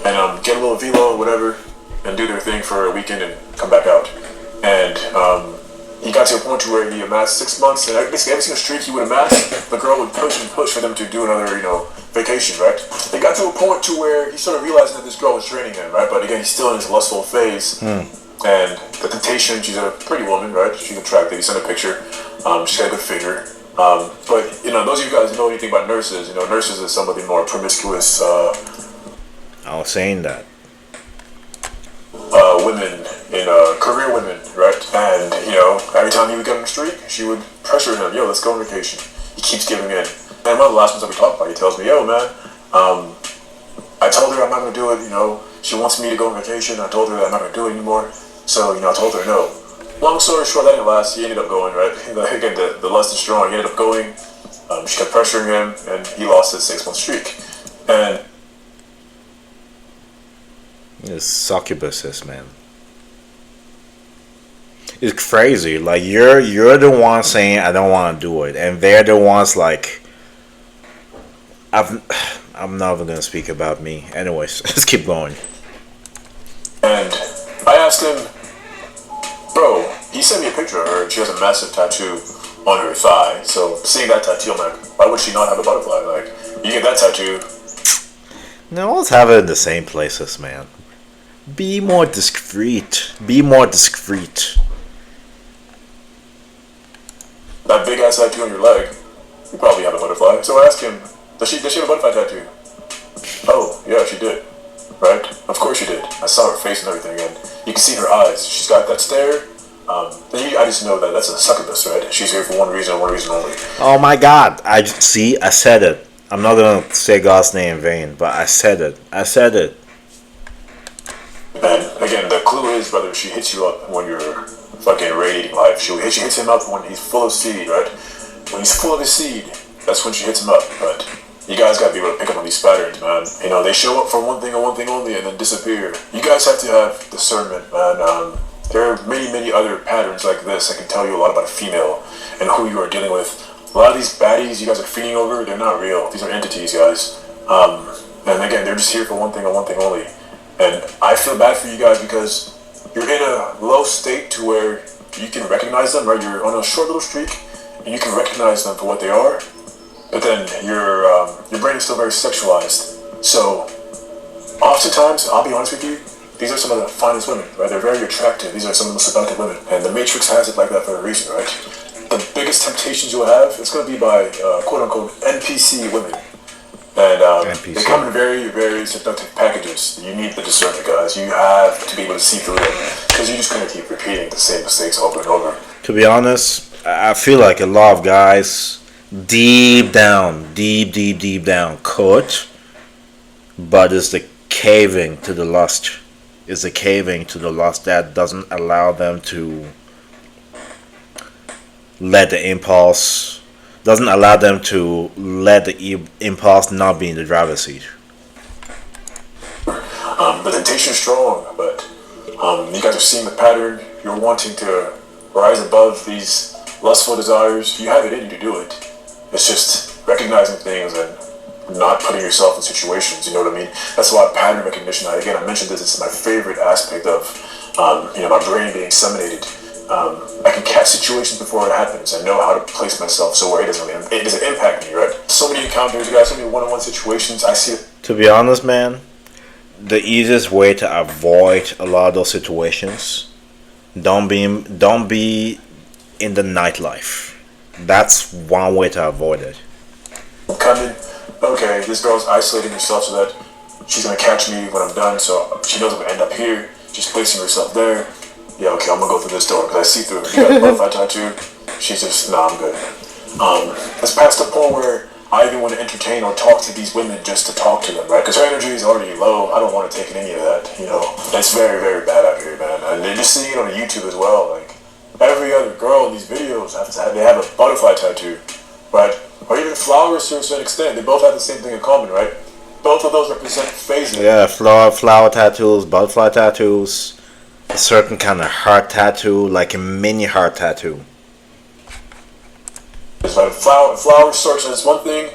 and get a little velo or whatever, and do their thing for a weekend and come back out. And he got to a point to where he amassed 6 months, and basically every single streak he would amass, the girl would push and push for them to do another, vacation, right? It got to a point to where he started realizing that this girl was draining him, right? But again, he's still in his lustful phase. And the temptation, she's a pretty woman, right? She's attractive. He sent a picture. She's got a good figure. But, those of you guys who know anything about nurses, nurses is some of the more promiscuous I was saying that. Women, career women, right? And, every time he would get on the streak, she would pressure him, yo, let's go on vacation. He keeps giving in. And one of the last ones that we talked about, he tells me, yo, man, I told her I'm not going to do it, she wants me to go on vacation. I told her that I'm not going to do it anymore. So, I told her no. Long story short, that didn't last. He ended up going, right? Again, the lust is strong. He ended up going. She kept pressuring him, and he lost his 6-month streak. And It's succubuses, man. It's crazy. Like you're the one saying I don't want to do it, and they're the ones like I'm not even gonna speak about me. Anyways, let's keep going. And I asked him, bro, he sent me a picture of her, and she has a massive tattoo on her thigh. So seeing that tattoo, I'm like, why would she not have a butterfly? Like, you get that tattoo. No, let's have it in the same places, man. Be more discreet. Be more discreet. That big ass tattoo on your leg, you probably have a butterfly. So I asked him, does she have a butterfly tattoo? Oh, yeah, she did. Right? Of course she did. I saw her face and everything, and you can see her eyes. She's got that stare. I just know that that's a succubus, right? She's here for one reason and one reason only. Oh my God! I said it. I'm not gonna say God's name in vain, but I said it. And again, the clue is, brother, she hits you up when you're fucking radiating life. She hits him up when he's full of seed, right? When he's full of his seed, that's when she hits him up. But you guys gotta be able to pick up on these patterns, man. They show up for one thing and one thing only, and then disappear. You guys have to have discernment, man. There are many, many other patterns like this that can tell you a lot about a female and who you are dealing with. A lot of these baddies you guys are feeding over, they're not real. These are entities, guys. And again, they're just here for one thing and one thing only. And I feel bad for you guys because you're in a low state to where you can recognize them, right? You're on a short little streak, and you can recognize them for what they are. But then your brain is still very sexualized. So, oftentimes, I'll be honest with you, these are some of the finest women, right? They're very attractive. These are some of the most seductive women. And the Matrix has it like that for a reason, right? The biggest temptations you'll have, it's going to be by, quote-unquote, NPC women. And they come in very, very seductive packages. You need the discernment, guys. You have to be able to see through them because you're just going to keep repeating the same mistakes over and over. To be honest, I feel like a lot of guys deep down could, but it's the caving to the lust. It's the caving to the lust that doesn't allow them to let the impulse. Doesn't allow them to let the impulse not be in the driver's seat. The temptation is strong, but you guys are seeing the pattern. You're wanting to rise above these lustful desires. You have it in you to do it. It's just recognizing things and not putting yourself in situations. You know what I mean? That's why pattern recognition. Again, I mentioned this. It's my favorite aspect of my brain being disseminated. I can catch situations before it happens. I know how to place myself so where it doesn't impact me, right? So many encounters, you guys, so many one-on-one situations. I see it. To be honest, man, the easiest way to avoid a lot of those situations, don't be in the nightlife. That's one way to avoid it. Coming, okay, this girl's isolating herself so that she's gonna catch me when I'm done. So she knows I'm gonna end up here. She's placing herself there. Yeah, okay, I'm gonna go through this door because I see through. You got a butterfly tattoo. She's just, nah, I'm good. It's past the point where I even want to entertain or talk to these women just to talk to them, right? Because her energy is already low. I don't want to take in any of that, It's very, very bad out here, man. And they're just seeing it on YouTube as well. Like, every other girl in these videos, they have a butterfly tattoo, right? Or even flowers to a certain extent. They both have the same thing in common, right? Both of those represent phases. Yeah, flower tattoos, butterfly tattoos. A certain kind of heart tattoo, like a mini heart tattoo. Right? Flower starts as one thing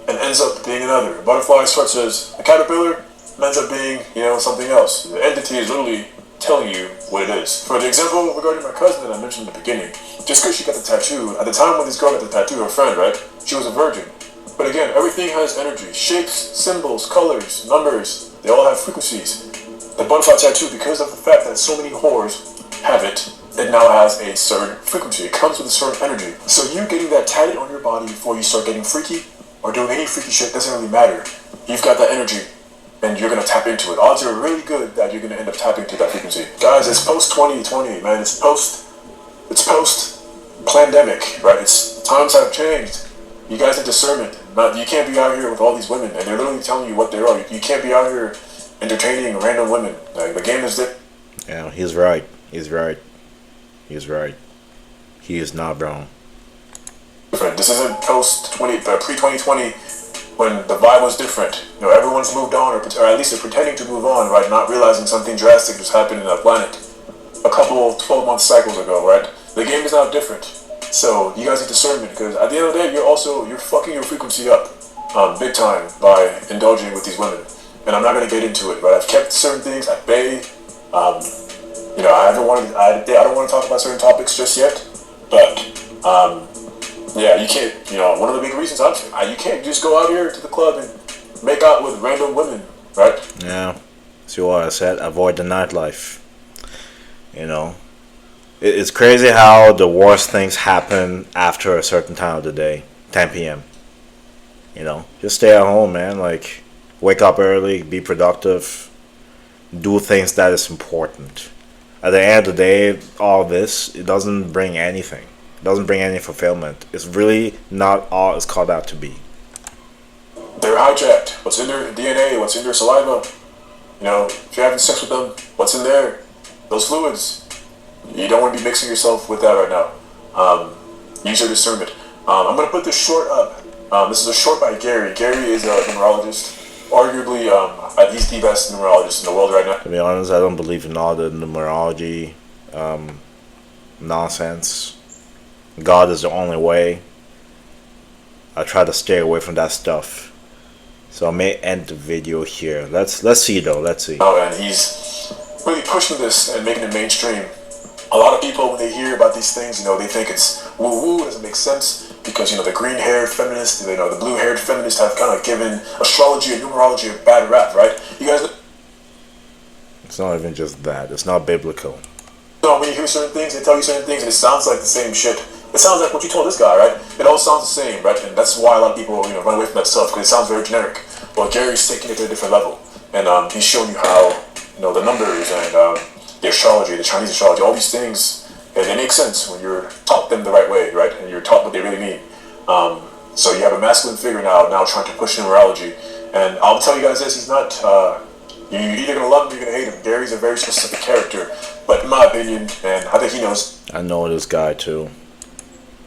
and ends up being another. A butterfly starts as a caterpillar ends up being, something else. The entity is literally telling you what it is. For the example regarding my cousin that I mentioned in the beginning, just because she got the tattoo, at the time when this girl got the tattoo, her friend, right, she was a virgin. But again, everything has energy. Shapes, symbols, colors, numbers, they all have frequencies. The butterfly tattoo, because of the fact that so many whores have it now has a certain frequency. It comes with a certain energy. So you getting that tatted on your body before you start getting freaky or doing any freaky shit doesn't really matter. You've got that energy and you're gonna tap into it. Odds are really good that you're gonna end up tapping into that frequency. Guys, it's post 2020, man. It's post pandemic, right? Times have changed. You guys need discernment. You can't be out here with all these women and they're literally telling you what they are. You can't be out here entertaining random women. Like, the game is different. Yeah, he's right. He's right. He's right. He is not wrong. This isn't pre-2020 when the vibe was different. Everyone's moved on, or at least they're pretending to move on, right? Not realizing something drastic just happened in the planet a couple 12-month cycles ago, right? The game is now different. So you guys need discernment, because at the end of the day, you're fucking your frequency up big time by indulging with these women. And I'm not going to get into it, but I've kept certain things at bay. I don't want to talk about certain topics just yet, but you can't. One of the big reasons you can't just go out here to the club and make out with random women, right? Yeah. See what I said? Avoid the nightlife. It's crazy how the worst things happen after a certain time of the day, 10 p.m. Just stay at home, man. Like, wake up early, be productive, do things that is important. At the end of the day, all this, it doesn't bring anything. It doesn't bring any fulfillment. It's really not all it's called out to be. They're hijacked. What's in their DNA? What's in their saliva? If you're having sex with them, what's in there? Those fluids. You don't want to be mixing yourself with that right now. Use your discernment. I'm going to put this short up. This is a short by Gary. Gary is a numerologist. Arguably, he's the best numerologist in the world right now. To be honest, I don't believe in all the numerology nonsense. God is the only way. I try to stay away from that stuff. So I may end the video here. Let's see though. Let's see. And he's really pushing this and making it mainstream. A lot of people, when they hear about these things, they think it's woo-woo, doesn't make sense. Because, the green-haired feminists, the blue-haired feminists have kind of given astrology and numerology a bad rap, right? You guys... It's not even just that. It's not biblical. When you hear certain things, they tell you certain things, and it sounds like the same shit. It sounds like what you told this guy, right? It all sounds the same, right? And that's why a lot of people, run away from that stuff, because it sounds very generic. Well, Gary's taking it to a different level. And he's showing you how, the numbers and the astrology, the Chinese astrology, all these things... And they make sense when you're taught them the right way, right? And you're taught what they really mean. So you have a masculine figure now trying to push numerology. And I'll tell you guys this, he's not, you're either going to love him or you're going to hate him. Gary's a very specific character. But in my opinion, and I think he knows. I know this guy too.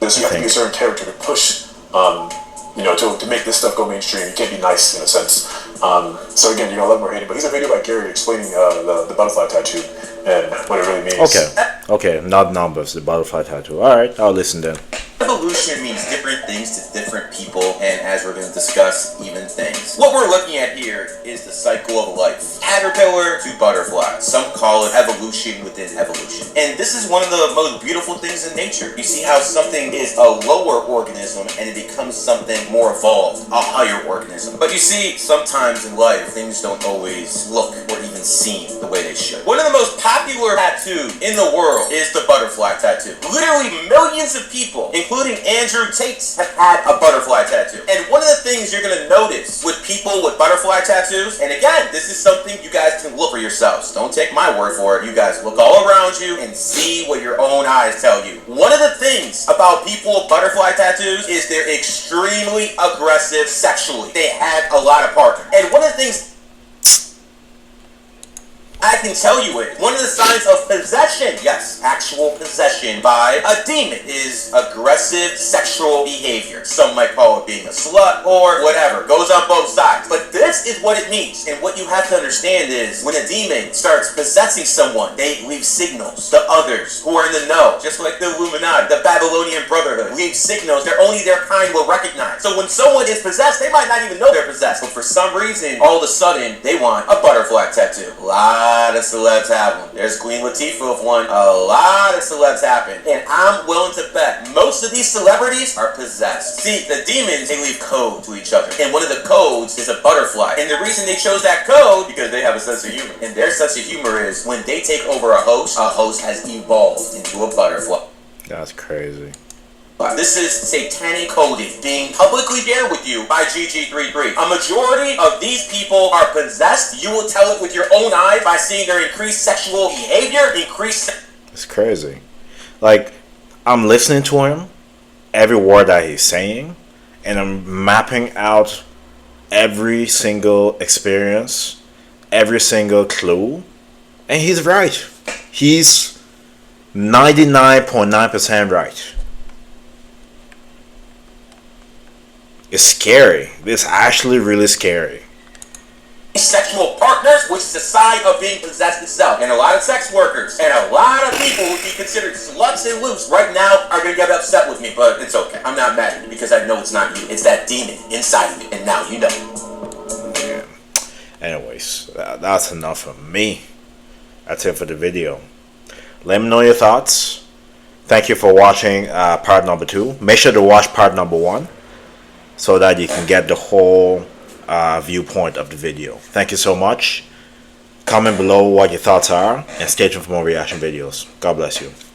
So you have to be a certain character to push, to make this stuff go mainstream. You can't be nice in a sense. So again, you're going to love him or hate him. But he's a video by Gary explaining the butterfly tattoo and what it really means. Okay, not numbers, the butterfly tattoo. Alright, I'll listen then. Evolution means different things to different people, and as we're going to discuss, even things. What we're looking at here is the cycle of life. Caterpillar to butterfly. Some call it evolution within evolution. And this is one of the most beautiful things in nature. You see how something is a lower organism and it becomes something more evolved, a higher organism. But you see, sometimes in life, things don't always look or even seem the way they should. One of the most popular tattoos in the world is the butterfly tattoo. Literally millions of people, including Andrew Tate, have had a butterfly tattoo. And one of the things you're going to notice with people with butterfly tattoos, and again, this is something you guys can look for yourselves. Don't take my word for it. You guys look all around you and see what your own eyes tell you. One of the things about people with butterfly tattoos is they're extremely aggressive sexually. They have a lot of partners. And one of the things I I can tell you it. One of the signs of possession, yes, actual possession by a demon, is aggressive sexual behavior. Some might call it being a slut or whatever. Goes on both sides. But this is what it means. And what you have to understand is when a demon starts possessing someone, they leave signals to others who are in the know. Just like the Illuminati, the Babylonian Brotherhood, leave signals that only their kind will recognize. So when someone is possessed, they might not even know they're possessed. But for some reason, all of a sudden, they want a butterfly tattoo. A lot of celebs have one. There's Queen Latifah with one. A lot of celebs have it. And I'm willing to bet most of these celebrities are possessed. See, the demons, they leave code to each other. And one of the codes is a butterfly. And the reason they chose that code, because they have a sense of humor. And their sense of humor is when they take over a host has evolved into a butterfly. That's crazy. This is satanic coding being publicly shared with you by GG33. A majority of these people are possessed. You will tell it with your own eyes by seeing their increased sexual behavior, It's crazy. Like, I'm listening to him, every word that he's saying, and I'm mapping out every single experience, every single clue, and he's right. He's 99.9% right. It's scary. It's actually really scary. Sexual partners, which is a sign of being possessed itself. And a lot of sex workers and a lot of people who would be considered sluts and loose right now are going to get upset with me, but it's okay. I'm not mad at you because I know it's not you. It's that demon inside of you, and now you know. Yeah. Anyways, that's enough for me. That's it for the video. Let me know your thoughts. Thank you for watching part number 2. Make sure to watch part number 1 so that you can get the whole viewpoint of the video. Thank you so much. Comment below what your thoughts are and stay tuned for more reaction videos. God bless you.